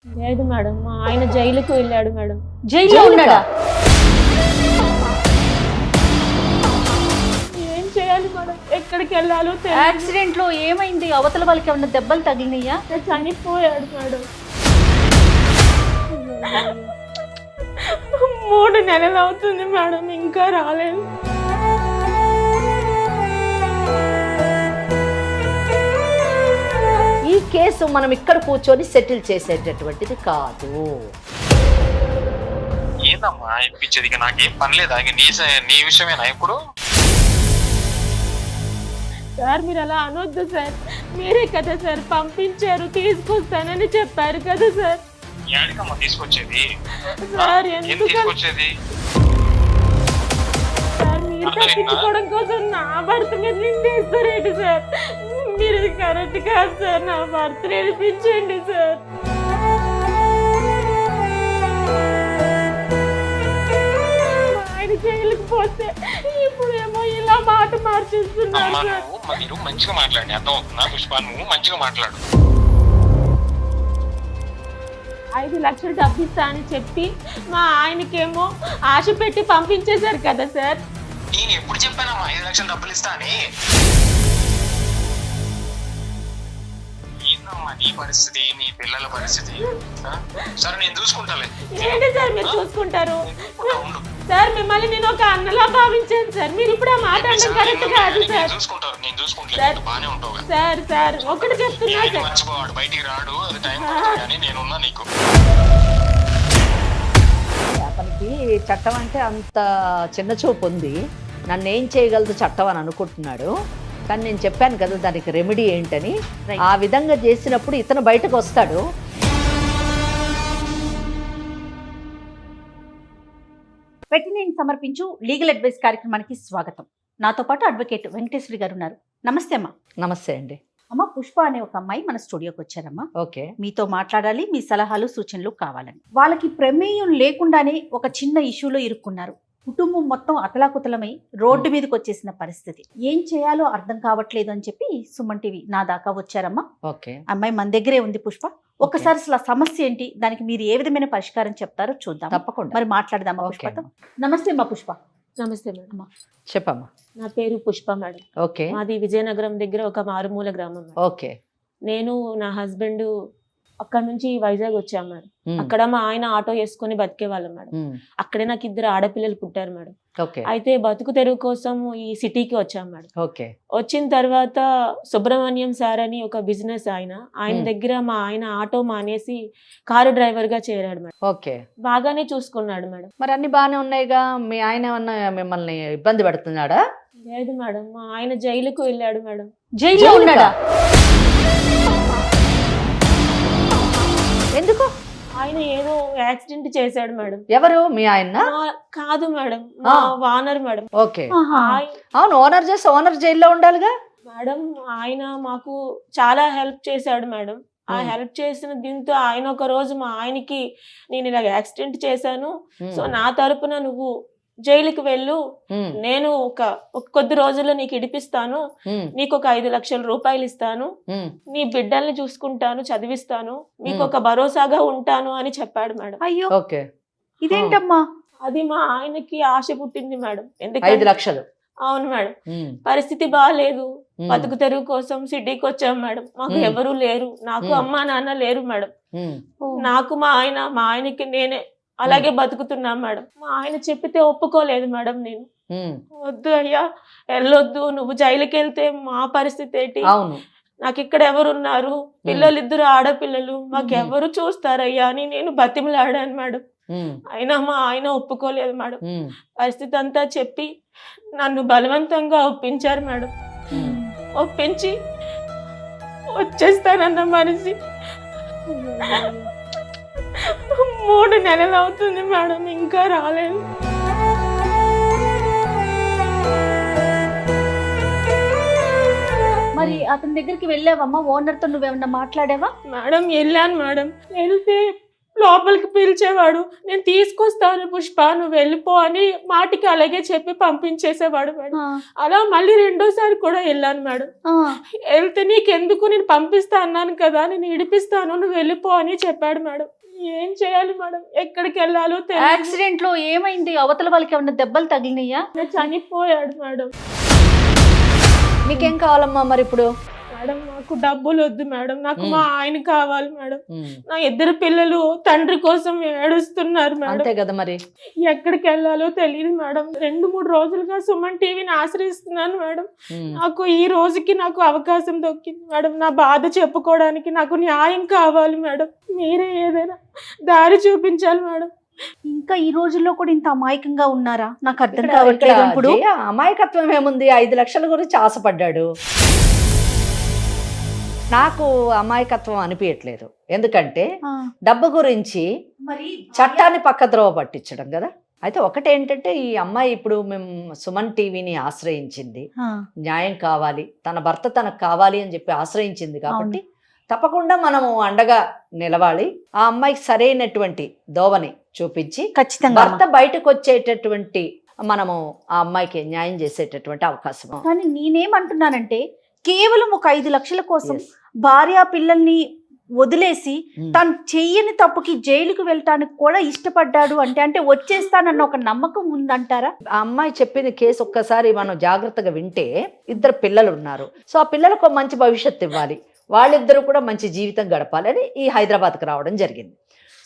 లేదు మేడం, మా ఆయన జైలుకు వెళ్ళాడు మేడం. జైల్లో ఉన్నాడా? ఏం చేయాలి మేడం, ఎక్కడికి వెళ్ళాలో తెలియదు. యాక్సిడెంట్ లో ఏమైంది? అవతల వాళ్ళకి ఏమన్నా దెబ్బలు తగిలినాయా? చనిపోయాడు మేడం. 3 నెలలు అవుతుంది మేడం, ఇంకా రాలేదు. ఈ కేసు మనం ఇక్కడ కూర్చొని సెటిల్ చేసేటటువంటిది కాదు. ఏందమ్మా ఇప్పించేది? ఇక నాకేం పని లేదా? ఇక నీ విషయమేనా ఇప్పుడు? సార్ మీరు అలా అనొద్దు సార్, మీరే కదా సార్ పంపించారు, తీసుకొస్తానని చెప్పారు కదా సార్. ఏడికమ్మా తీసుకొచ్చేది? సార్ ఏం ఎందుకు తీసుకొచ్చేది? సార్ మీరు తప్పించుకోవడం కోసం నా భర్త మీద నిందేస్తారేంటి సార్? మీరు కరెక్ట్ కాదు సార్, నా భర్త నేర్పించండి సార్. ఆయన జైలుకు పోతే ఇప్పుడేమో ఇలా మాట మార్చేస్తున్నారు అమ్మా సార్. మీరు మంచిగా మాట్లాడి, అర్థం అవుతుందా పుష్ప? నువ్వు మంచిగా మాట్లాడు. 5 లక్షలు డబ్బిస్తా అని చెప్పి మా ఆయనకేమో ఆశ పెట్టి పంపించేశారు కదా సార్. నేను ఎప్పుడు చెప్పానమ్మా 5 లక్షలు డబ్బులు ఇస్తా అని? ఏందమ్మా నీ పరిస్థితి, నీ పిల్లల పరిస్థితి? సరే నేను చూసుకుంటాలే. ఏంటి సార్ మీరు చూసుకుంటారు? ఉండు. సార్ మిమ్మల్ని నేను ఒక అన్నలా భావించాను సార్, మీరు ఇప్పుడు ఆ మాట అనడం కరెక్ట్ కాదు సార్. నేను చూసుకుంటాను, బానే ఉంటావు కదా. సార్ సార్ ఒకటి చెప్తున్నా సార్, మర్చిపోవాడు, బయటికి రాడు, అది టైం పడుతుంది కానీ నేనున్నా నీకు. అతనికి చట్టం అంటే అంత చిన్న చూపు ఉంది. నన్ను ఏం చేయగలదు చట్టం అని అనుకుంటున్నాడు. కానీ నేను చెప్పాను కదా దానికి రెమెడీ ఏంటని. ఆ విధంగా చేసినప్పుడు ఇతను బయటకు వస్తాడు. పెట్టినేని సమర్పించు లీగల్ అడ్వైస్ కార్యక్రమానికి స్వాగతం. నాతో పాటు అడ్వకేట్ వెంకటేశ్వరి గారు ఉన్నారు. నమస్తే అమ్మా. నమస్తే అండి. అమ్మ, పుష్ప అనే ఒక అమ్మాయి మన స్టూడియోకి వచ్చారమ్మా. ఓకే, మీతో మాట్లాడాలి, మీ సలహాలు సూచనలు కావాలని. వాళ్ళకి ప్రమేయం లేకుండానే ఒక చిన్న ఇష్యూలో ఇరుక్కున్నారు. కుటుంబం మొత్తం అతలాకుతలమై రోడ్డు మీదకి వచ్చేసిన పరిస్థితి. ఏం చేయాలో అర్థం కావట్లేదు అని చెప్పి సుమన్ టీవీ నా దాకా వచ్చారమ్మా. ఓకే, అమ్మాయి మన దగ్గరే ఉంది పుష్ప. ఒకసారి అసలు ఆ సమస్య ఏంటి, దానికి మీరు ఏ విధమైన పరిష్కారం చెప్తారో చూద్దాం. తప్పకుండా మరి మాట్లాడదామా పుష్పతో. నమస్తే అమ్మా పుష్ప. నమస్తే మేడం. చెప్పమ్మా. నా పేరు పుష్ప మేడం. ఓకే. మాది విజయనగరం దగ్గర ఒక మారుమూల గ్రామం మేడం. ఓకే. నేను నా హస్బెండ్ అక్కడ నుంచి వైజాగ్ వచ్చాం మేడం. అక్కడ మా ఆయన ఆటో వేసుకొని బతికేవాళ్ళం మేడం. అక్కడే నాకు 2 ఆడపిల్లలు పుట్టారు మేడం. అయితే బతుకు తెరువు కోసం ఈ సిటీకి వచ్చాం మేడం. వచ్చిన తర్వాత సుబ్రహ్మణ్యం సార్ అని ఒక బిజినెస్ ఆయన దగ్గర మా ఆయన ఆటో మానేసి కారు డ్రైవర్ గా చేరాడు మేడం. ఓకే, బాగానే చూసుకున్నాడు మేడం. మరి అన్ని బాగానే ఉన్నాయిగా. మీ ఆయన ఏమన్నా మిమ్మల్ని ఇబ్బంది పెడుతున్నాడా? లేదు మేడం, మా ఆయన జైలుకు వెళ్ళాడు మేడం. జైల్లో ఉన్నాడా? ఎందుకు? ఆయన ఏదో యాక్సిడెంట్ చేశాడు మేడం. ఎవరు? మీ ఆయన? కాదు మేడం, మా ఓనర్ మేడం. ఓకే. అవును, ఓనర్ చేసి ఓనర్ జైల్లో ఉండాలిగా మేడం. ఆయన మాకు చాలా హెల్ప్ చేశాడు మేడం. ఆ హెల్ప్ చేసిన దీంతో ఆయన ఒక రోజు మా ఆయనకి నేను ఇలా యాక్సిడెంట్ చేశాను, సో నా తరపున నువ్వు జైలుకి వెళ్ళు, నేను ఒక కొద్ది రోజుల్లో నీకు ఇడిపిస్తాను, నీకు ఒక 5 లక్షల రూపాయలు ఇస్తాను, నీ బిడ్డల్ని చూసుకుంటాను, చదివిస్తాను, మీకు ఒక భరోసాగా ఉంటాను అని చెప్పాడు మేడం. అయ్యో, ఇదేంటమ్మా? అది మా ఆయనకి ఆశ పుట్టింది మేడం. ఎందుకంటే 5 లక్షలు. అవును మేడం. పరిస్థితి బాగాలేదు, బతుకు తెరువు కోసం సిటీకి వచ్చాం మేడం. మాకు ఎవరు లేరు, నాకు అమ్మా నాన్న లేరు మేడం. నాకు మా ఆయనకి నేనే అలాగే బతుకుతున్నాం మేడం. మా ఆయన చెప్పితే ఒప్పుకోలేదు మేడం. నేను వద్దు అయ్యా, వెళ్ళొద్దు, నువ్వు జైలుకి వెళ్తే మా పరిస్థితి ఏంటి, నాకు ఇక్కడ ఎవరున్నారు, పిల్లలు 2 ఆడపిల్లలు, మాకెవరు చూస్తారయ్యా అని నేను బతిమలాడాను మేడం. అయినా మా ఆయన ఒప్పుకోలేదు మేడం. పరిస్థితి అంతా చెప్పి నన్ను బలవంతంగా ఒప్పించారు మేడం. ఒప్పించి వచ్చేస్తానన్న మనిషి 3 నెలలు అవుతుంది మేడం, ఇంకా రాలేదు. మరి అతని దగ్గరికి వెళ్ళావమ్మా? ఓనర్ తో నువ్వేమన్నా మాట్లాడావా? మేడం వెళ్ళాను మేడం. వెళ్తే లోపలికి పిలిచేవాడు. నేను తీసుకొస్తాను పుష్ప, నువ్వు వెళ్ళిపో అని మాటికి అలాగే చెప్పి పంపించేసేవాడు మేడం. అలా మళ్ళీ రెండోసారి కూడా వెళ్ళాను మేడం. వెళ్తే నీకెందుకు, నేను పంపిస్తా అన్నాను కదా, నేను ఇడిపిస్తాను, నువ్వు వెళ్ళిపో అని చెప్పాడు మేడం. ఏం చేయాలి మేడం, ఎక్కడికి వెళ్ళాలో తెలియదు. యాక్సిడెంట్ లో ఏమైంది? అవతల వాళ్ళకి ఏమన్నా దెబ్బలు తగిలినాయా? చనిపోయాడు మేడం. మీకేం కావాలమ్మా మరి ఇప్పుడు? మేడం నాకు డబ్బులు వద్దు మేడం, నాకు మా ఆయన కావాలి మేడం. నా ఇద్దరు పిల్లలు తండ్రి కోసం ఏడుస్తున్నారు మేడం. అంతే కదా మరి. ఎక్కడికి వెళ్ళాలో తెలియదు మేడం. 2-3 రోజులుగా సుమన్ టీవీని ఆశ్రయిస్తున్నాను మేడం. నాకు ఈ రోజుకి నాకు అవకాశం దొక్కింది మేడం. నా బాధ చెప్పుకోవడానికి నాకు న్యాయం కావాలి మేడం. మీరే ఏదైనా దారి చూపించాలి మేడం. ఇంకా ఈ రోజుల్లో కూడా ఇంత అమాయకంగా ఉన్నారా? నాకు అర్థం కావట్లేదు. ఇప్పుడు అమాయకత్వం ఏముంది? 5 లక్షల గురించి ఆశపడ్డాడు. నాకు అమాయకత్వం అనిపించట్లేదు. ఎందుకంటే డబ్బు గురించి చట్టాన్ని పక్కద్రోవ పట్టించడం కదా. అయితే ఒకటేంటంటే, ఈ అమ్మాయి ఇప్పుడు మేము సుమన్ టీవీని ఆశ్రయించింది, న్యాయం కావాలి, తన భర్త తనకు కావాలి అని చెప్పి ఆశ్రయించింది కాబట్టి తప్పకుండా మనము అండగా నిలవాలి. ఆ అమ్మాయికి సరైనటువంటి దోవని చూపించి ఖచ్చితంగా భర్త బయటకు వచ్చేటటువంటి మనము ఆ అమ్మాయికి న్యాయం చేసేటటువంటి అవకాశం. కానీ నేనేమంటున్నానంటే, కేవలం ఒక 5 లక్షల కోసం భార్య పిల్లల్ని వదిలేసి తను చెయ్యని తప్పుకి జైలుకు వెళ్ళటానికి కూడా ఇష్టపడ్డాడు అంటే వచ్చేస్తానన్న ఒక నమ్మకం ఉందంటారా? ఆ అమ్మాయి చెప్పింది కేసు ఒక్కసారి మనం జాగ్రత్తగా వింటే, 2 పిల్లలు ఉన్నారు. సో ఆ పిల్లలకు మంచి భవిష్యత్తు ఇవ్వాలి, వాళ్ళిద్దరూ కూడా మంచి జీవితం గడపాలని ఈ హైదరాబాద్కి రావడం జరిగింది.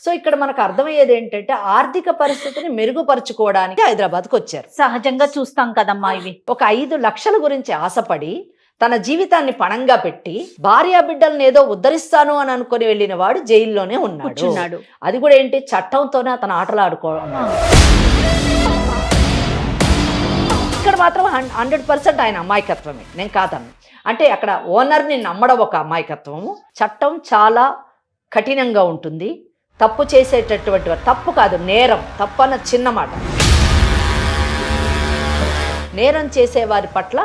సో ఇక్కడ మనకు అర్థమయ్యేది ఏంటంటే, ఆర్థిక పరిస్థితిని మెరుగుపరుచుకోవడానికి హైదరాబాద్కి వచ్చారు. సహజంగా చూస్తాం కదమ్మా ఇవి. ఒక 5 లక్షల గురించి ఆశపడి తన జీవితాన్ని పణంగా పెట్టి భార్యా బిడ్డలను ఏదో ఉద్ధరిస్తాను అని అనుకుని వెళ్ళిన వాడు జైల్లోనే ఉన్నాడు. అది కూడా ఏంటి, చట్టంతోనే అతను ఆటలాడుకోవడం. ఇక్కడ మాత్రం 100% ఆయన అమాయకత్వమే, నేను కాదన్ను. అంటే అక్కడ ఓనర్ని నమ్మడం ఒక అమాయకత్వము. చట్టం చాలా కఠినంగా ఉంటుంది. తప్పు చేసేటటువంటి, తప్పు కాదు నేరం, తప్పు అన్న చిన్న మాట. నేరం చేసేవారి పట్ల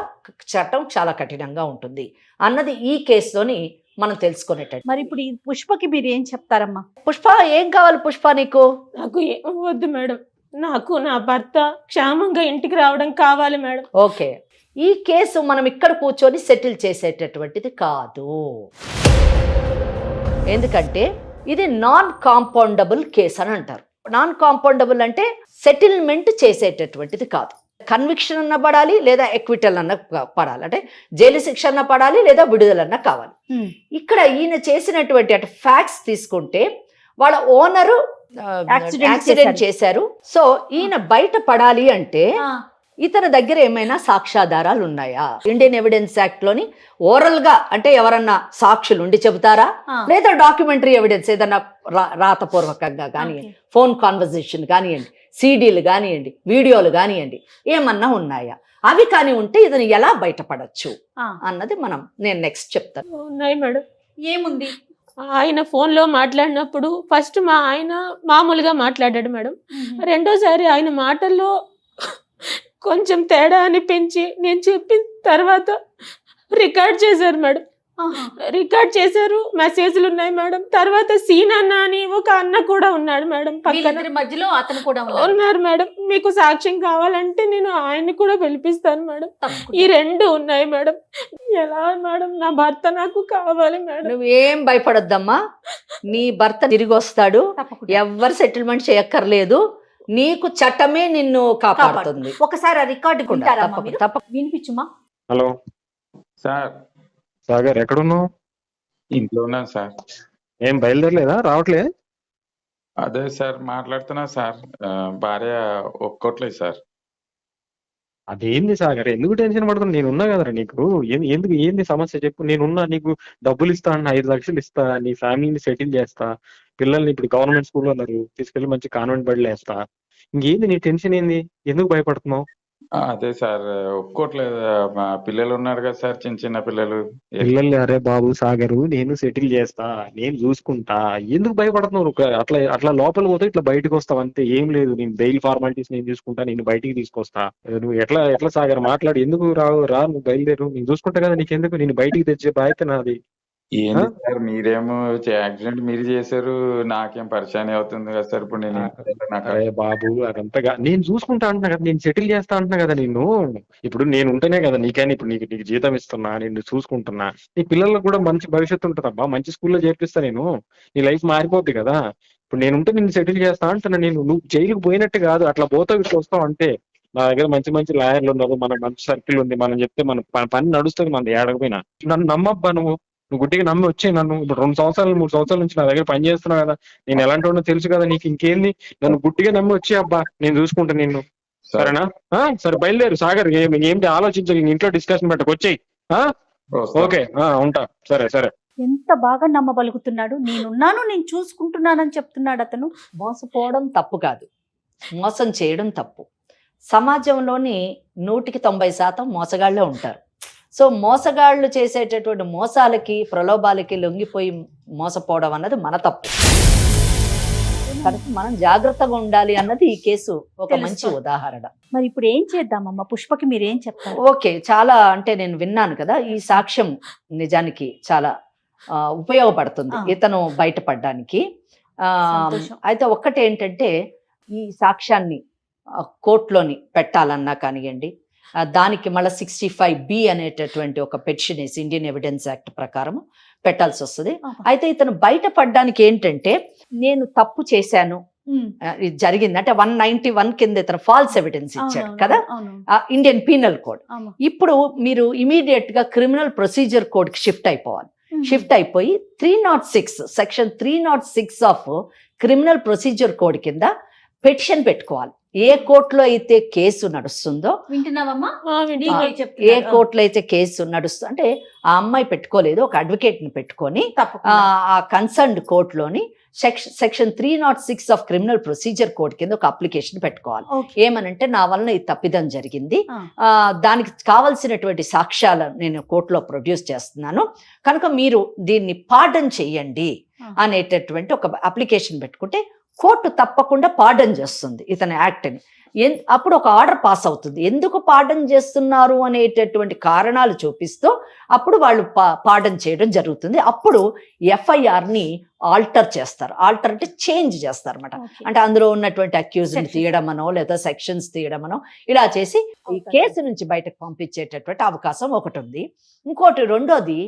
చట్టం చాలా కఠినంగా ఉంటుంది అన్నది ఈ కేసులోని మనం తెలుసుకునేటట్టు. మరి ఇప్పుడు ఈ పుష్పకి మీరు ఏం చెప్తారమ్మా? పుష్ప ఏం కావాలి పుష్ప నీకు? నాకు ఏం వద్దు మేడం, నాకు నా భర్త క్షేమంగా ఇంటికి రావడం కావాలి మేడం. ఓకే, ఈ కేసు మనం ఇక్కడ కూర్చొని సెటిల్ చేసేటటువంటిది కాదు. ఎందుకంటే ఇది నాన్ కాంపౌండబుల్ కేసు అని అంటారు. నాన్ కాంపౌండబుల్ అంటే సెటిల్మెంట్ చేసేటటువంటిది కాదు. కన్విక్షన్ అన్న పడాలి, లేదా ఎక్విటల్ అన్న పడాలి. అంటే జైలు శిక్ష అన్న పడాలి, లేదా విడుదలన్న కావాలి. ఇక్కడ ఈయన చేసినటువంటి అంటే ఫ్యాక్ట్స్ తీసుకుంటే, వాళ్ళ ఓనరు యాక్సిడెంట్ చేశారు. సో ఈయన బయట పడాలి అంటే ఇతని దగ్గర ఏమైనా సాక్ష్యాధారాలు ఉన్నాయా? ఇండియన్ ఎవిడెన్స్ యాక్ట్ లోని ఓరల్ గా అంటే ఎవరన్నా సాక్షులు ఉండి చెబుతారా, లేదా డాక్యుమెంటరీ ఎవిడెన్స్ ఏదన్నా రాతపూర్వకంగా కానివ్వండి, ఫోన్ కాన్వర్జేషన్ కానివ్వండి, సీడీలు కానివ్వండి, వీడియోలు కానివ్వండి, ఏమన్నా ఉన్నాయా? అవి కానీ ఉంటే ఇతను ఎలా బయటపడచ్చు అన్నది నేను నెక్స్ట్ చెప్తాను. ఉన్నాయి మేడం. ఏముంది? ఆయన ఫోన్లో మాట్లాడినప్పుడు ఫస్ట్ మా ఆయన మామూలుగా మాట్లాడాడు మేడం. రెండోసారి ఆయన మాటల్లో కొంచెం తేడా అనిపించి నేను చెప్పిన తర్వాత రికార్డ్ చేశారు మేడం. రికార్డ్ చేశారు, మెసేజ్లు ఉన్నాయి మేడం. తర్వాత సీన్ అన్న అని ఒక అన్న కూడా ఉన్నాడు మేడం పక్కన, మధ్యలో అతను కూడా ఉన్నారు మేడం. మీకు సాక్ష్యం కావాలంటే నేను ఆయన్ని కూడా పిలిపిస్తాను మేడం. ఈ 2 ఉన్నాయి మేడం. ఎలా మేడం, నా భర్త నాకు కావాలి మేడం. నువ్వేం భయపడొద్దమ్మా, నీ భర్త తిరిగి వస్తాడు. ఎవ్వరు సెటిల్మెంట్ చేయక్కర్లేదు, నీకు చట్టమే నిన్ను కాపాడుతుంది. ఒకసారి ఆ రికార్డు వినిపించుమా? Hello sir. సాగర్, ఎక్కడున్నావు? ఇంట్లో ఉన్నాను సార్. ఏం బయలుదేరలేదా? రావట్లే? అదే సార్ మాట్లాడుతున్నా సార్, భార్య ఒప్పుకోట్లేదు సార్. అదేంది సాగర్, ఎందుకు టెన్షన్ పడుతున్నా? నేనున్నా కదరా నీకు. ఎందుకు, ఏంది సమస్య చెప్పు. నేనున్నా, నీకు డబ్బులు ఇస్తా అన్న, 5 లక్షలు ఇస్తా, నీ ఫ్యామిలీని సెటిల్ చేస్తా, పిల్లల్ని ఇప్పుడు గవర్నమెంట్ స్కూల్లో ఉన్నారు, తీసుకెళ్లి మంచి కాన్వెంట్ బడిలో వేస్తా. ఇంకేంది నీ టెన్షన్ ఏంది? ఎందుకు భయపడుతున్నావు? అదే సార్ ఒప్పుకోట్లేదు. మా పిల్లలు ఉన్నారు కదా సార్, చిన్న చిన్న పిల్లలు. పిల్లల్ని అరే బాబు సాగరు, నేను సెటిల్ చేస్తా, నేను చూసుకుంటా, ఎందుకు భయపడుతున్నావు? అట్లా లోపల పోతే ఇట్లా బయటకు వస్తావు అంతే, ఏం లేదు. నేను బెయిల్ ఫార్మాలిటీస్ నేను చూసుకుంటా, నేను బయటికి తీసుకొస్తా. నువ్వు ఎట్లా సాగర్ మాట్లాడు, ఎందుకు రావు? నువ్వు బయలుదేరు, నేను చూసుకుంటా కదా, నీకెందుకు? నేను బయటికి తెచ్చే బాధ్యత నాది. ఏంటి సార్ మీరేమో యాక్సిడెంట్ మీరు చేశారు, నాకేం పరిచయం అవుతుంది కదా సార్. ఇప్పుడు నేను నాకు అరే బాబు అదంతగా నేను చూసుకుంటా అంటున్నా కదా, నేను సెటిల్ చేస్తా అంటున్నా కదా నిన్ను. ఇప్పుడు నేను ఉంటేనే కదా నీకైనా ఇప్పుడు నీకు నీకు జీతం ఇస్తున్నా, నిన్ను చూసుకుంటున్నా. నీ పిల్లలకు కూడా మంచి భవిష్యత్తు ఉంటుంది అబ్బా, మంచి స్కూల్లో చేర్పిస్తా నేను, నీ లైఫ్ మారిపోద్ది కదా. ఇప్పుడు నేను ఉంటే నిన్ను సెటిల్ చేస్తా అంటున్నా. నేను నువ్వు జైలుకు పోయినట్టు కాదు, అట్లా పోతావు ఇట్లా వస్తావు అంటే. నా దగ్గర మంచి మంచి లాయర్లు ఉన్నారు, మన మంచి సర్కిల్ ఉంది, మనం చెప్తే మన పని నడుస్తుంది, మన ఏడకపోయినా. నన్ను నమ్మబ్బా నువ్వు గుడ్డిగా నమ్మి వచ్చే నన్ను. ఇప్పుడు 2 సంవత్సరాలు 3 సంవత్సరాల నుంచి నా దగ్గర పని చేస్తున్నావు కదా, నేను ఎలాంటి వాడినో తెలుసు కదా నీకు. ఇంకేంది, నన్ను గుడ్డిగా నమ్మి వచ్చే అబ్బా, నేను చూసుకుంటా నిన్ను. సరేనా? సరే బయలుదేరు సాగర్, ఏంటి ఆలోచించు, ఇంట్లో డిస్కషన్ పెట్టకు, వచ్చేయి. ఓకే ఉంటా. సరే సరే. ఎంత బాగా నమ్మబలుగుతున్నాడు. నేనున్నాను, నేను చూసుకుంటున్నానని చెప్తున్నాడు అతను. మోసపోవడం తప్పు కాదు, మోసం చేయడం తప్పు. సమాజంలోని 190% మోసగాళ్లే ఉంటారు. సో మోసగాళ్ళు చేసేటటువంటి మోసాలకి ప్రలోభాలకి లొంగిపోయి మోసపోవడం అన్నది మన తప్పు. కనుక మనం జాగ్రత్తగా ఉండాలి అన్నది ఈ కేసు ఒక మంచి ఉదాహరణ. మరి ఇప్పుడు ఏం చేద్దామమ్మా? పుష్పకి మీరు ఏం చెప్తారు? ఓకే, చాలా అంటే నేను విన్నాను కదా, ఈ సాక్ష్యం నిజానికి చాలా ఉపయోగపడుతుంది ఇతను బయటపడడానికి. అయితే ఒక్కటి ఏంటంటే, ఈ సాక్ష్యాన్ని కోర్టులోని పెట్టాలన్నా కానివ్వండి, దానికి మళ్ళీ 65B అనేటటువంటి ఒక పెటిషన్ వేసి ఇండియన్ ఎవిడెన్స్ యాక్ట్ ప్రకారం పెట్టాల్సి వస్తుంది. అయితే ఇతను బయటపడడానికి ఏంటంటే, నేను తప్పు చేశాను, ఇది జరిగింది అంటే 191 కింద ఇతను ఫాల్స్ ఎవిడెన్స్ ఇచ్చాడు కదా, ఇండియన్ పీనల్ కోడ్. ఇప్పుడు మీరు ఇమీడియట్ గా క్రిమినల్ ప్రొసీజర్ కోడ్ కి షిఫ్ట్ అయిపోవాలి. షిఫ్ట్ అయిపోయి 306 section 306 of criminal procedure code కింద పెటిషన్ పెట్టుకోవాలి. ఏ కోర్టులో అయితే కేసు నడుస్తుందో, ఏ కోర్టులో అయితే కేసు నడుస్తుందో, అంటే ఆ అమ్మాయి పెట్టుకోలేదు, ఒక అడ్వకేట్ ని పెట్టుకొని ఆ కన్సర్న్డ్ కోర్టులోని section 306 of criminal procedure code కింద ఒక అప్లికేషన్ పెట్టుకోవాలి. ఏమనంటే, నా వలన ఈ తప్పిదం జరిగింది, దానికి కావలసినటువంటి సాక్ష్యాలు నేను కోర్టులో ప్రొడ్యూస్ చేస్తున్నాను, కనుక మీరు దీన్ని పార్డన్ చెయ్యండి అనేటటువంటి ఒక అప్లికేషన్ పెట్టుకుంటే కోర్టు తప్పకుండా పార్డన్ చేస్తుంది ఇతని యాక్ట్ని. అప్పుడు ఒక ఆర్డర్ పాస్ అవుతుంది. ఎందుకు పార్డన్ చేస్తున్నారు అనేటటువంటి కారణాలు చూపిస్తూ అప్పుడు వాళ్ళు పార్డన్ చేయడం జరుగుతుంది. అప్పుడు FIRని ఆల్టర్ చేస్తారు. ఆల్టర్ అంటే చేంజ్ చేస్తారు అనమాట. అంటే అందులో ఉన్నటువంటి అక్యూజ్ని తీయడమనో లేదా సెక్షన్స్ తీయడమనో ఇలా చేసి ఈ కేసు నుంచి బయటకు పంపించేటటువంటి అవకాశం ఒకటి ఉంది. ఇంకోటి రెండోది,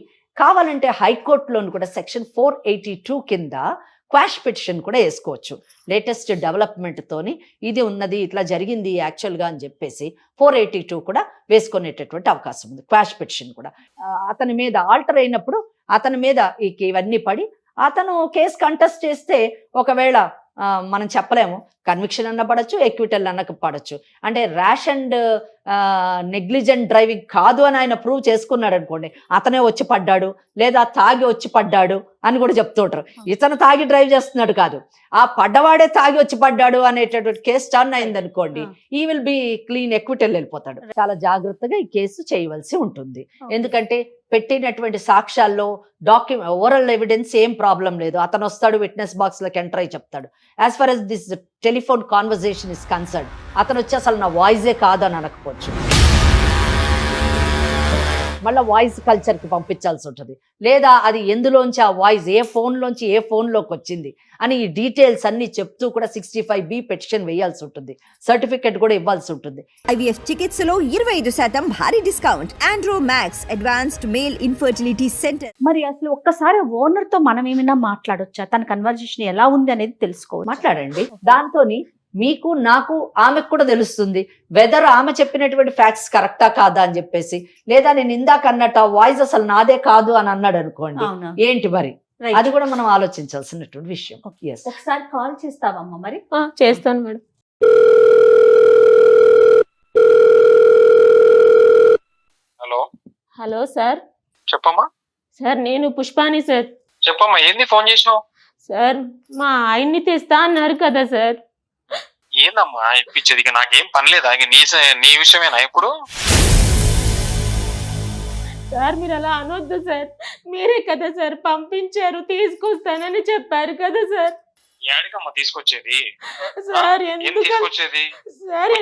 కావాలంటే హైకోర్టులోని కూడా సెక్షన్ 482 కింద క్వాష్ పిటిషన్ కూడా వేసుకోవచ్చు. లేటెస్ట్ డెవలప్మెంట్ తోని ఇది ఉన్నది, ఇట్లా జరిగింది యాక్చువల్గా అని చెప్పేసి 482 కూడా వేసుకునేటటువంటి అవకాశం ఉంది. క్వాష్ పిటిషన్ కూడా అతని మీద ఆల్టర్ అయినప్పుడు అతని మీద ఇవన్నీ పడి అతను కేసు కంటెస్ట్ చేస్తే ఒకవేళ మనం చెప్పలేము, కన్విక్షన్ అన్న పడచ్చు, ఎక్విటల్ అన్నకు పడచ్చు. అంటే ర్యాష్ అండ్ నెగ్లిజెంట్ డ్రైవింగ్ కాదు అని ఆయన ప్రూవ్ చేసుకున్నాడు అనుకోండి, అతనే వచ్చి పడ్డాడు లేదా తాగి వచ్చి పడ్డాడు అని కూడా చెప్తుంటారు. ఇతను తాగి డ్రైవ్ చేస్తున్నాడు కాదు, ఆ పడ్డవాడే తాగి వచ్చి పడ్డాడు అనేటటువంటి కేసు టర్న్ అయింది అనుకోండి, ఈ విల్ బి క్లీన్, ఎక్విటల్ వెళ్ళిపోతాడు. చాలా జాగ్రత్తగా ఈ కేసు చేయవలసి ఉంటుంది. ఎందుకంటే పెట్టినటువంటి సాక్ష్యాల్లో ఓరల్ ఎవిడెన్స్ ఏం ప్రాబ్లం లేదు. అతను వస్తాడు, విట్నెస్ బాక్స్ లోకి ఎంటర్ అయి చెప్తాడు. As far as this telephone conversation is concern, అతను వచ్చి అసలు నా వాయిసే కాదని అనకపోవచ్చు, మళ్ళీ వాయిస్ కల్చర్కి పంపించాల్సి ఉంటుంది. లేదా అది ఎందులోంచి ఆ వాయిస్ ఏ ఫోన్లోంచి ఏ ఫోన్లోకి వచ్చింది అని ఈ డీటెయిల్స్ అన్ని చెప్తూ కూడా 65B పెటిషన్ వేయాల్సి ఉంటుంది. సర్టిఫికెట్ కూడా ఇవ్వాల్సి ఉంటుంది. IVF చికిత్సలో 25% భారీ discount. Andro max advanced male infertility centre. మరి అసలు ఒక్కసారి ఓనర్ తో మనం ఏమైనా మాట్లాడొచ్చా? తన కన్వర్జేషన్ ఎలా ఉంది అనేది తెలుసుకోవచ్చు. మాట్లాడండి. దాంతోని మీకు నాకు ఆమెకు కూడా తెలుస్తుంది వెదర్ ఆమె చెప్పినటువంటి ఫ్యాక్ట్స్ కరెక్టా కాదా అని చెప్పేసి. లేదా నేను ఇందాక అన్నట్టు ఆ వాయిస్ అసలు నాదే కాదు అని అన్నాడు అనుకోండి, ఏంటి మరి, అది కూడా మనం ఆలోచించాల్సినటువంటి విషయం. ఒకసారి కాల్ చేస్తావమ్మా? మరి చేస్తాను మేడం. Hello hello sir. చెప్పమ్మా. సార్ నేను పుష్పాని సార్. చెప్పమ్మా, ఏంది ఫోన్ చేసినావు? సార్ మా ఆయన్ని తెస్తా అన్నారు కదా సార్. ఏందమ్మా ఇప్పించేది? ఇక నాకేం పనిలేదా? ఇక నీ విషయమేనా ఇప్పుడు? సార్ మీరు అలా అనొద్దు సార్, మీరే కదా సార్ పంపించారు, తీసుకొస్తానని చెప్పారు కదా సార్. ఏడికమ్మా తీసుకొచ్చేది? సార్ ఏం తీసుకొచ్చేది? సార్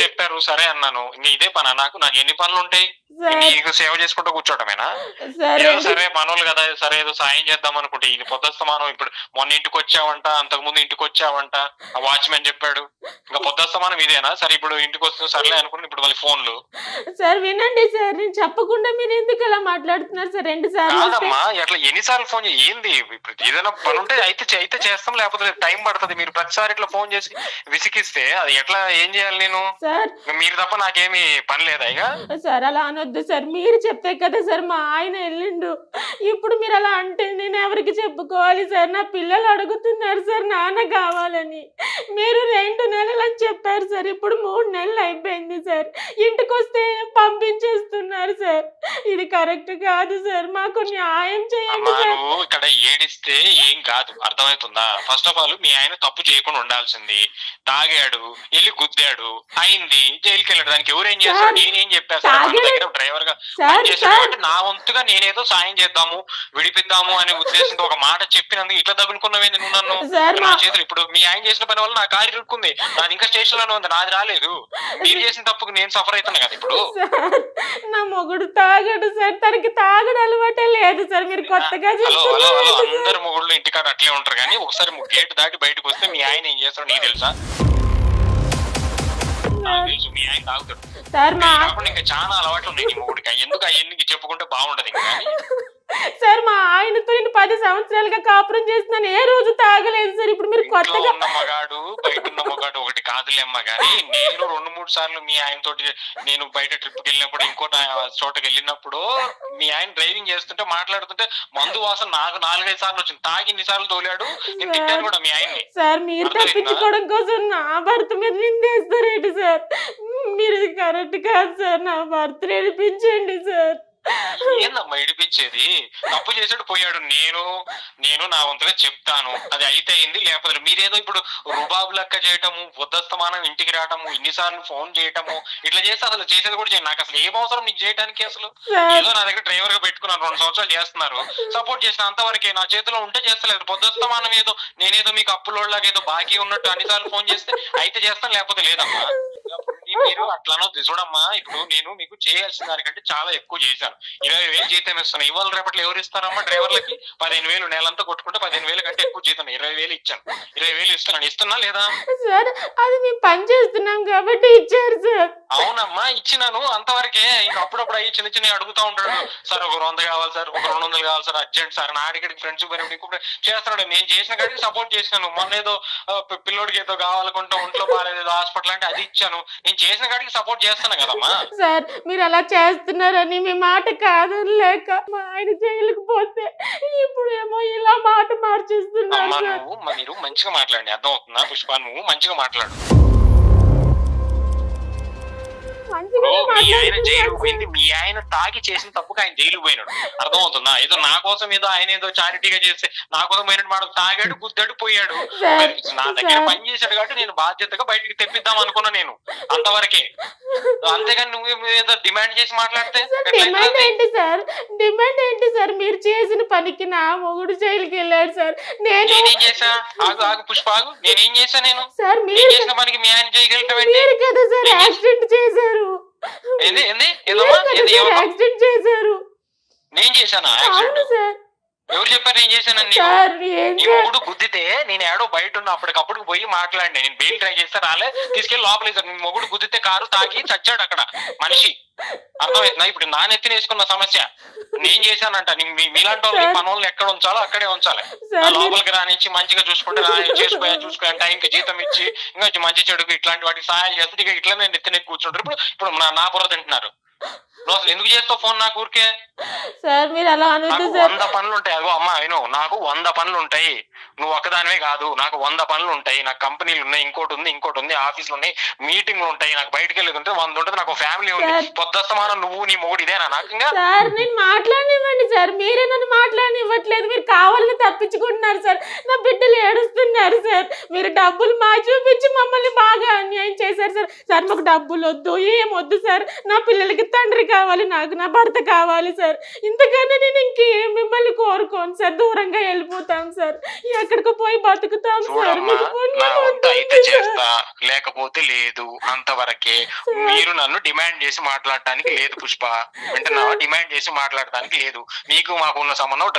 చెప్పారు, సరే అన్నాను. ఇంక ఇదే పనా నాకు? నాకు ఎన్ని పనులు ఉంటాయి? సార్ నీకు సేవ చేసుకుంటూ కూర్చోటమేనా? సార్ ఏదో సరే మనోళ్ళు కదా, సరే ఏదో సాయం చేద్దాం అనుకుంటే ఇది పొద్దుస్తమానం. ఇప్పుడు మొన్న ఇంటికి వచ్చావంట, అంతకు ముందు ఇంటికి వచ్చావంట, ఆ వాచ్మెన్ చెప్పాడు. ఇంకా పొద్దుస్తమానం ఇదేనా? సరే ఇప్పుడు ఇంటికి వస్తుంది సర్లే అనుకుని ఇప్పుడు మళ్ళీ ఫోన్లు. సార్ వినండి సార్, నేను చెప్పకుండా మీరు ఎందుకు అలా మాట్లాడుతున్నారు సార్? 2 సార్లు కాదమ్మా, అట్లా ఎన్నిసార్లు ఫోన్ ఏంది? ఇప్పుడు ఏదైనా పని ఉంటే అయితే చేస్తాం, లేకపోతే టైం పడుతుంది. మీరు ప్రతిసారి ఇట్లా ఫోన్ చేసి విసిగిస్తే అది ఎట్లా, ఏం చేయాలి నేను? సార్ మీరు తప్ప నాకేమి పని లేదా ఇక? సార్ అలా అనొద్దు సార్, మీరు చెప్తే కదా సార్ మా ఆయన వెళ్ళిండు. ఇప్పుడు మీరు అలా అంటే నేను ఎవరికి చెప్పుకోవాలి సార్? నా పిల్లలు అడుగుతున్నారు సార్ నాన్న కావాలని. మీరు 2 నెలలు అని చెప్పారు సార్, ఇప్పుడు 3 నెలలు అయిపోయింది సార్. ఇంటికి వస్తే పంపించేస్తున్నారు సార్. ఇది కరెక్ట్ కాదు సార్, మాకు న్యాయం చేయండి అమ్మా, సార్. నువ్వు ఇక్కడ ఏడిస్తే ఏం కాదు, అర్థమవుతుందా? ఫస్ట్ ఆఫ్ ఆల్ మీ ఆయన తప్పు చేయకుండా ఉండాల్సింది. తాగాడు, వెళ్ళి గుద్దాడు, అయింది, జైలుకి వెళ్ళాడు. దానికి ఎవరేం చేస్తారు? నేనేం చెప్పాను సార్? మన దగ్గర డ్రైవర్ గా పనిచేశాడు కాబట్టి నా వంతుగా నేనేదో సాయం చేద్దాము, విడిపిద్దాము అనే ఉద్దేశంతో ఒక మాట చెప్పినందుకు ఇట్లా దబ్బునుకున్నావేంది నువ్వు నన్ను? నా చేతులు ఇప్పుడు మీ ఆయన చేసిన పని వల్ల నా కారు ఇరుక్కుంది, నాది ఇంకా స్టేషన్ లోనే ఉంది, నాది రాలేదు. మీరు చేసిన తప్పుకు నేను సఫర్ అవుతున్నా కదా ఇప్పుడు. సార్ నా మొగుడు తాగడు సార్, తనకి తాగడు అలవాటే లేదు సార్. మీరు కొత్తగా హలో హలో హలో, చెప్తున్నారు అందరు మొగుళ్ళు ఇంటికాడ అట్లే ఉంటారు, కానీ ఒకసారి గేట్ దాటి బయటకు వస్తే మీ ఆయన ఏం చేస్తాడో నీకు తెలుసా? నాకు తెలుసు, మీ ఆయన తాగుతాడు. సార్. మా కాకుండా ఇంకా చాలా అలవాట్లు ఉన్నాయి నీ మొగుడికి. ఎందుకు అవన్నీ చెప్పుకుంటే బాగుంటది ఇంకా. సార్ మా ఆయనతో నేను 10 సంవత్సరాలుగా కాపురం చేస్తున్నాను, ఏ రోజు తాగలేదు సార్. ఇప్పుడు మీరు ఇంట్లో కొత్తగా ఉన్న మగాడు బయట ఉన్న మగాడు ఒకటి కాదులేమ్మా. కానీ నేను 2-3 సార్లు మీ ఆయన తోటి నేను బయట ట్రిప్కి వెళ్ళినప్పుడు, ఇంకో చోటకి వెళ్ళినప్పుడు మీ ఆయన డ్రైవింగ్ చేస్తుంటే మాట్లాడుతుంటే మందు వాసన నాకు 4-5 సార్లు వచ్చింది. తాగి 2 సార్లు తోలాడు, నేను తిట్టాను కూడా మీ ఆయన్ని. సార్ మీరు తప్పించుకోవడం కోసం నా భర్త మీద నిందేస్తారేంటి సార్? మీరు ఇది కరెక్ట్ కాదు సార్, నా భర్త నేర్పించండి సార్. ఏందమ్మా ఇడిపించేది? తప్పు చేసాడు పోయాడు, నేను నా వంతుగా చెప్తాను, అది అయితే అయింది, లేకపోతే మీరేదో ఇప్పుడు రుబాబు లెక్క చేయటము, బుద్ధస్తమానం ఇంటికి రావటము, ఇన్నిసార్లు ఫోన్ చేయటము, ఇట్లా చేస్తే అసలు చేసేది కూడా చేయండి. నాకు అసలు ఏం అవసరం నీకు చేయడానికి? అసలు ఏదో నా దగ్గర డ్రైవర్ గా పెట్టుకున్నాను, 2 సంవత్సరాలు చేస్తున్నారు, సపోర్ట్ చేసిన అంతవరకే. నా చేతిలో ఉంటే చేస్తలేదు. బుద్ధస్తమానం ఏదో నేనేదో మీకు అప్పులోళ్ళగా ఏదో బాకీ ఉన్నట్టు అన్నిసార్లు ఫోన్ చేస్తే అయితే చేస్తాను, లేకపోతే లేదమ్మా. మీరు అట్లా అనొద్దు. చూడమ్మా, ఇప్పుడు నేను మీకు చేయాల్సిన దానికంటే చాలా ఎక్కువ చేశాను. 20,000 జీతం ఇస్తాను. ఇవాళ రేపట్లో ఎవరు ఇస్తారమ్మా డ్రైవర్లకి? 15,000 నెలంతా కొట్టుకుంటే 15,000 కంటే ఎక్కువ జీతం. 20,000 ఇచ్చాను, 20,000 ఇస్తున్నాను. ఇస్తున్నా లేదా? సార్ అది మేము పని చేస్తున్నాం కాబట్టి ఇచ్చారు సార్. అవునమ్మా, ఇచ్చినాను అంతవరకే. ఇంక అప్పుడప్పుడు అయ్యి చిన్న చిన్న అడుగుతా ఉంటాడు, సార్ ఒక 100 కావాలి సార్, ఒక 200 కావాలి సార్, అర్జెంట్ సార్. నా అడిగడికి ఫ్రెండ్స్ చేస్తున్నాడు. నేను చేసిన కాడికి సపోర్ట్ చేసినాను. మొన్న ఏదో పిల్లోడికి ఏదో కావాలనుకుంటా, ఒంట్లో బాగాలేదు, ఏదో హాస్పిటల్ అంటే అది ఇచ్చాను. నేను చేసిన కాడికి సపోర్ట్ చేస్తాను కదమ్మా. సార్ మీరు అలా చేస్తున్నారని మీ మాట కాదనలేక మా ఆయన జైలుకు పోతే ఇప్పుడు ఏమో ఇలా మాట మార్చేస్తున్నారు అమ్మా, సార్. మీరు మంచిగా మాట్లాడండి, అర్థం అవుతుందా పుష్ప? నువ్వు మంచిగా మాట్లాడు. మంచిగానే మీ ఆయన జైలు మాట్లాడుతున్నారు పోయింది, మీ ఆయన తాగి చేసిన తప్పుకు ఆయన జైలు పోయినాడు, అర్థం అవుతుందా? ఏదో నా కోసం ఏదో ఆయన ఏదో చారిటీగా చేస్తే నా కోసం పోయినట్టు మాట. తాగాడు, గుద్దాడు, పోయాడు. సార్, నా దగ్గర సార్. పని చేశాడు కాబట్టి నేను బాధ్యతగా బయటికి తెప్పిద్దాం అనుకున్నా, నేను అంతవరకే. అంతేగాని నువ్వు ఏదో డిమాండ్ చేసి మాట్లాడితే సార్, ఎట్లా డిమాండ్ అవుతుంది? ఏంటి సార్? డిమాండ్ ఏంటి సార్? మీరు చేసిన పనికి నా మొగుడు జైలుకి వెళ్ళాడు సార్. నేనేం చేశా? ఆగు పుష్ప, ఆగు. నేనేం చేశా? నేను సార్ నేను మీరు చేసిన పనికి మీ ఆయన జైలుకి వెళ్ళటం ఏంటి? మీరు కదా సార్ నేను యాక్సిడెంట్ చేశారు. ఏంది ఏంది మీరు ఏదమ్మా? కదా ఏంది సార్ ఏమన్నా? యాక్సిడెంట్ చేశారు. నేను చేశానా అవును యాక్సిడెంట్? సార్. ఎవరు చెప్పారు నేను చేశానని? సార్ ఏం నీ సార్? మొగుడు గుద్దితే నేను ఏడో బయట ఉన్న అప్పటికప్పుడు పోయి మాట్లాడి, నేను బెయిల్ ట్రై చేస్తే రాలే, తీసుకెళ్లి లోపలేసారు. నీ మొగుడు గుద్దితే కారు తాగి చచ్చాడు అక్కడ మనిషి, అర్థమవుతుందా? ఇప్పుడు నా నెత్తిన వేసుకున్న సమస్య నేను చేశానంట. మీలాంటి వాళ్ళని మన వాళ్ళని ఎక్కడ ఉంచాలో అక్కడే ఉంచాలి. లోపలికి రానిచ్చి మంచిగా చూసుకుంటే చూసుకో టైంకి జీతం ఇచ్చి ఇంకా మంచి చెడుకు ఇట్లాంటి వాటికి సహాయం చేస్తుంటే ఇక ఇట్లనే నెత్తిన కూర్చుంటారు. ఇప్పుడు నా బుర్ర తింటున్నారు. నువ్వు అసలు ఎందుకు చేస్తావు ఫోన్ నాకు ఊరికే? సార్ మీరు అలా అనొద్దు నాకు సార్. 100 పనులు ఉంటాయి. అదిగో అమ్మా, అయినో నాకు 100 పనులు ఉంటాయి. నువ్వు ఒక్కదానివే కాదు, నాకు 100 పనులు ఉంటాయి. నాకు కంపెనీలు ఉన్నాయి, ఇంకోటి ఉంది, ఆఫీసులు ఉన్నాయి, మీటింగ్లు ఉంటాయి. నాకు బయటకు వెళ్ళేది ఉంటే 100 ఉంటుంది. నాకు ఫ్యామిలీ ఉంది. పొద్దుస్తమానం నువ్వు నీ మొగుడు ఇదేనా నాకు? ఇంకా సార్ నేను మాట్లాడినివ్వండి సార్. సార్, మీరే నన్ను మాట్లాడనివ్వట్లేదు, మీరు కావాలని తప్పించుకుంటున్నారు సార్, నా బిడ్డలు ఏడుస్తున్నారు సార్, మీరు డబ్బులు మా చూపించి మమ్మల్ని బాగా అన్యాయం చేశారు సార్. సార్ మాకు డబ్బులు వద్దు, ఏమొద్దు సార్, నా పిల్లలకి తండ్రి కావాలి, నాకు నా భర్త కావాలి సార్, ఇంతకన్నా నేను ఇంకేం మిమ్మల్ని కోరుకోను సార్, దూరంగా వెళ్ళిపోతాం సార్, ఎక్కడికి పోయి బతుకుతాం సార్, చూడమ్మా, మీకు పుణ్యం నా వంతు అయితే ఉంటుంది సార్. చేస్తా, లేకపోతే లేదు, అంతవరకే. మీరు నన్ను డిమాండ్ చేసి మాట్లాడటానికి లేదు పుష్ప, వింటున్నావా? డిమాండ్ చేసి మాట్లాడటానికి లేదు. మీకు మాకున్న సంబంధం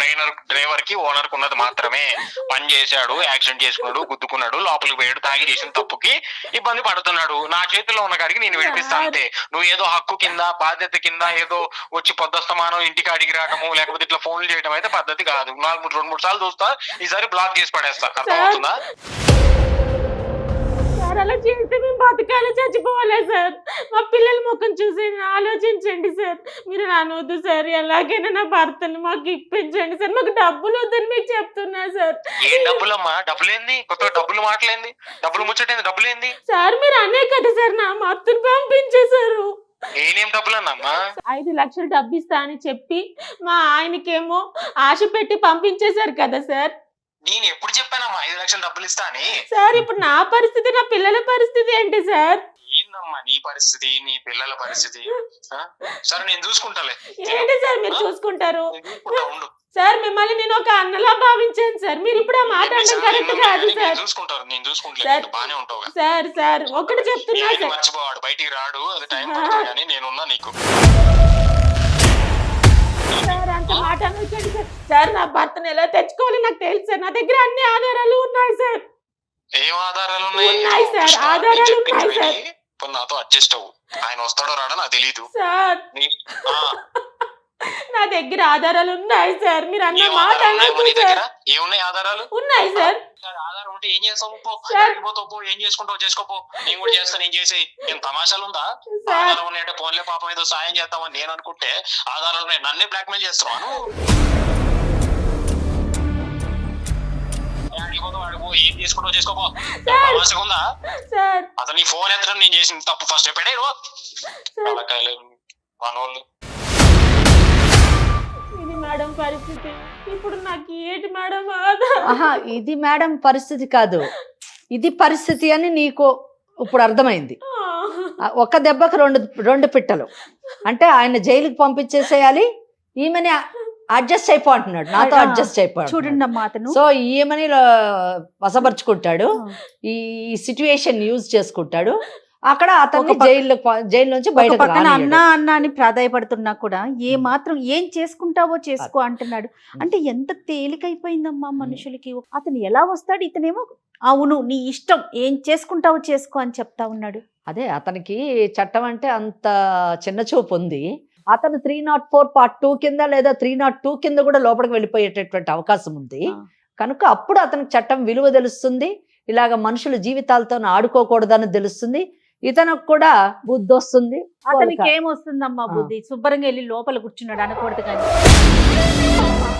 డ్రైవర్ కి ఓనర్ కు ఉన్నది మాత్రమే. పని చేశాడు, యాక్సిడెంట్ చేసుకున్నాడు, గుద్దుకున్నాడు, లోపలికి పోయాడు, తాగి చేసిన తప్పుకి ఇబ్బంది పడుతున్నాడు. నా చేతిలో ఉన్న కాడికి నేను విడిపిస్తా అంతే. నువ్వు ఏదో హక్కు కింద, బాధ్యత కింద ఏదో వచ్చి పొద్దుస్తమానం ఇంటికి అడిగి రావటము, లేకపోతే ఇట్లా ఫోన్లు చేయడం అయితే పద్ధతి కాదు. 2-3 సార్లు చూస్తా, ఈసారి బ్లాక్ చేసి పడేస్తా. అర్థమవుతుందా? సార్ అలా చేస్తే మేము బతకాలి, చచ్చిపోవాలి సార్, మా పిల్లల ముఖం చూసి ఆలోచించండి సార్, మీరు అనవద్దు సార్, ఎలాగైనా నా భర్తను మాకు ఇప్పించండి సార్, మాకు డబ్బులు వద్దని మీకు చెప్తున్నా సార్. ఏం డబ్బులమ్మా? డబ్బులేంది? కొత్త డబ్బులు మాటలేంది? డబ్బులు ముచ్చటేంది? డబ్బులేంది? సార్ మీరు అనే కదా సార్ నా భర్తను పంపించేశారు. నేనేం డబ్బులన్నమ్మా? 5 లక్షలు డబ్బు ఇస్తా అని చెప్పి మా ఆయనకేమో ఆశ పెట్టి పంపించేశారు కదా సార్. నేను ఎప్పుడు చెప్పానమ్మా 5 లక్షలు డబ్బులు ఇస్తా అని? సార్ ఇప్పుడు నా పరిస్థితి, నా పిల్లల పరిస్థితి ఏంటి సార్? ఏందమ్మా నీ పరిస్థితి, నీ పిల్లల పరిస్థితి? సరే నేను చూసుకుంటాలే. ఏంటి సార్ మీరు చూసుకుంటారు? నేను చూసుకుంటా, ఉండు. సార్ మిమ్మల్ని నేను ఒక అన్నలా భావించాను సార్, మీరు ఇప్పుడు ఆ మాట అనడం కరెక్ట్ కాదు సార్. నేను చూసుకుంటాను, నేను చూసుకుంటా, బానే ఉంటావు. సార్ సార్ ఒకటి చెప్తున్నా సార్, మర్చిపోవాడు, బయటికి రాడు, అది టైం పడుతుంది, కానీ నేనున్నా నీకు. సార్ అంత మాట అనొచ్చండి సార్. సార్ నా భర్తను ఎలా తెచ్చుకోవాలి నాకు తెలుసు సార్, నా దగ్గర అన్ని ఆధారాలు ఉన్నాయి సార్. ఏం ఆధారాలు ఉన్నాయి? ఉన్నాయి సార్, పుష్ప, ఆధారాలు నేను చెప్పింది ఉన్నాయి సార్. విని, ఇప్పుడు నాతో అడ్జస్ట్ అవ్వు. ఆయన వస్తాడో రాడో నాకు తెలీదు. సార్ నా దగ్గర ఆధారాలు ఉన్నాయి సార్, మీరు అన్న మాట అనొద్దు నీ దగ్గర సార్. ఏమున్నాయి ఆధారాలు? ఉన్నాయి సార్. ఆధారం ఉంటే ఏం చేస్తావు? పో, సార్. ఎక్కడికి పోతావు పో, ఏం చేసుకుంటావు చేసుకోపో, నేను కూడా చేస్తాను, ఏం చేసేయి. ఏం తమాషాలు ఉందా? సార్. ఆధారం ఉన్నాయంటే ఫోన్లే పాపం ఏదో సాయం చేస్తామని నేను అనుకుంటే ఆధారాలు ఉన్నాయి, నన్నే బ్లాక్మెయిల్ చేస్తున్నాను. ఏం చేసుకుంటావు చేసుకోపో, తమాషగా ఉందా? సార్ అసలు నీ ఫోన్ ఎత్తడం నేను చేసిన తప్పు ఫస్ట్ పెట్టే తలకాయలు మనోళ్ళు. ఇది మేడం పరిస్థితి, ఇప్పుడు నాకు ఏంటి మేడం ఆహా, ఇది మేడం పరిస్థితి కాదు, ఇది పరిస్థితి అని నీకు ఇప్పుడు అర్థమైంది. ఒక దెబ్బకు రెండు పిట్టలు అంటే ఆయన జైలుకి పంపించేసేయాలి, ఈమెని అడ్జస్ట్ అయిపోతున్నాడు, నాతో అడ్జస్ట్ అయిపోయాడు. చూడండి అమ్మా, అతను సో ఈమెని వశపరుచుకుంటాడు, ఈ సిచ్యువేషన్ యూజ్ చేసుకుంటాడు, అక్కడ అతన్ని జైలు నుంచి బయటకు పక్కన రానియ్యడు. అన్నా అన్నా అని ప్రాధాయపడుతున్నా కూడా ఏ మాత్రం ఏం చేసుకుంటావో చేసుకో అంటున్నాడు. అంటే ఎంత తేలికైపోయిందమ్మా మనుషులకి. అతను ఎలా వస్తాడు, ఇతనేమో అవును నీ ఇష్టం, ఏం చేసుకుంటావో చేసుకో అని చెప్తా ఉన్నాడు. అదే అతనికి చట్టం అంటే అంత చిన్న చూపు ఉంది. అతను 304 Part 2 కింద లేదా 302 కింద కూడా లోపలికి వెళ్ళిపోయేటటువంటి అవకాశం ఉంది. కనుక అప్పుడు అతనికి చట్టం విలువ తెలుస్తుంది, ఇలాగ మనుషుల జీవితాలతో ఆడుకోకూడదని తెలుస్తుంది, ఇతనికి కూడా బుద్ధి వస్తుంది. అతనికి ఏమొస్తుందమ్మా బుద్ధి, శుభ్రంగా వెళ్ళి లోపల కూర్చున్నాడు అనకూడదు కానీ.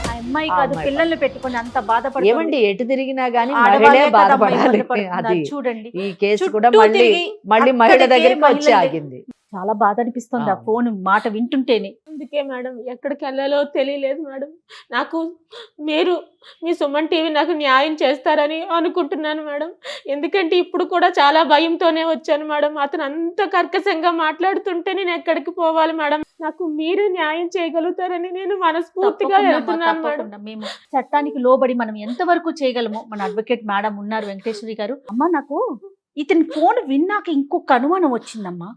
ఆ అమ్మాయి కాదు పిల్లల్ని పెట్టుకుని అంత బాధపడి ఏమండి ఎటు తిరిగినా గానీ మహిళే బాధపడాలి. అది చూడండి, ఈ కేసు కూడా చుట్టూ మళ్ళీ తిరిగి మహిళ అక్కడికే దగ్గరికి వచ్చి మహిళలు ఆగింది. చాలా బాధ అనిపిస్తుంది ఆ ఫోన్ మాట వింటుంటేనే. అందుకే మేడం ఎక్కడికి వెళ్ళాలో తెలియలేదు మేడం. నాకు మీరు మీ సుమన్ టీవీ నాకు న్యాయం చేస్తారని అనుకుంటున్నాను మేడం. ఎందుకంటే ఇప్పుడు కూడా చాలా భయంతోనే వచ్చాను మేడం. అతను అంత కర్కశంగా మాట్లాడుతుంటే నేను ఎక్కడికి పోవాలి మేడం? నాకు మీరు న్యాయం చేయగలుగుతారని నేను మనస్ఫూర్తిగా వెళ్తున్నాను మేడం. మేము చట్టానికి లోబడి మనం ఎంతవరకు చేయగలమో మన అడ్వకేట్ మేడం ఉన్నారు, వెంకటేశ్వరి గారు. అమ్మా నాకు ఇతని ఫోన్ విన్నాక ఇంకొక అనుమానం వచ్చిందమ్మా.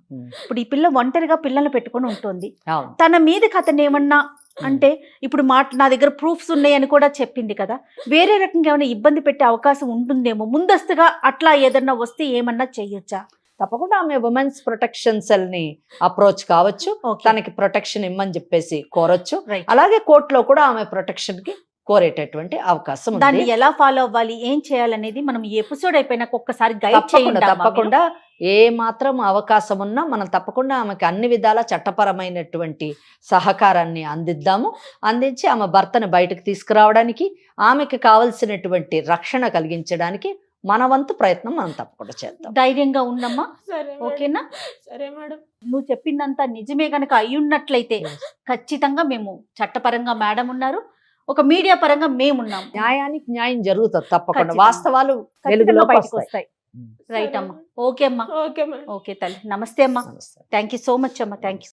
ఇప్పుడు ఈ పిల్ల ఒంటరిగా పిల్లల్ని పెట్టుకొని ఉంటుంది, తన మీదకి అతను ఏమన్నా అంటే ఇప్పుడు నా దగ్గర ప్రూఫ్స్ ఉన్నాయని కూడా చెప్పింది కదా, వేరే రకంగా ఏమైనా ఇబ్బంది పెట్టే అవకాశం ఉంటుందేమో, ముందస్తుగా అట్లా ఏదన్నా వస్తే ఏమన్నా చెయ్యొచ్చా? తప్పకుండా ఆమె ఉమెన్స్ ప్రొటెక్షన్ సెల్ ని అప్రోచ్ కావచ్చు, తనకి ప్రొటెక్షన్ ఇమ్మని చెప్పేసి కోరొచ్చు. అలాగే కోర్టులో కూడా ఆమె ప్రొటెక్షన్ కి కోరేటటువంటి అవకాశం ఉంది. దాన్ని ఎలా ఫాలో అవ్వాలి, ఏం చేయాలనేది మనం ఈ ఎపిసోడ్ అయిపోయినాక ఒక్కసారి గైడ్ చేయండి. తప్పకుండా ఏ మాత్రం అవకాశం ఉన్నా మనం తప్పకుండా ఆమెకు అన్ని విధాల చట్టపరమైనటువంటి సహకారాన్ని అందించి ఆమె భర్తను బయటకు తీసుకురావడానికి, ఆమెకు కావలసినటువంటి రక్షణ కలిగించడానికి మన వంతు ప్రయత్నం మనం తప్పకుండా చేద్దాం. ధైర్యంగా ఉండమ్మా. సరే మేడం. ఓకేనా? సరే మేడం. నువ్వు చెప్పిందంతా నిజమే కనుక అయ్యున్నట్లయితే ఖచ్చితంగా మేము చట్టపరంగా మేడం ఉన్నారు, ఒక మీడియా పరంగా మేమున్నాం, న్యాయానికి న్యాయం జరుగుతుంది తప్పకుండా. ఖచ్చితంగా. వాస్తవాలు ఖచ్చితంగా వెలుగులోకి బయటకు వస్తాయి. వస్తాయి. రైట్ సరే అమ్మా. మేడం. ఓకే అమ్మా. Okay madam. ఓకే తల్లి. నమస్తే అమ్మా. నమస్తే. థ్యాంక్ యూ సో మచ్ అమ్మా. Thank you.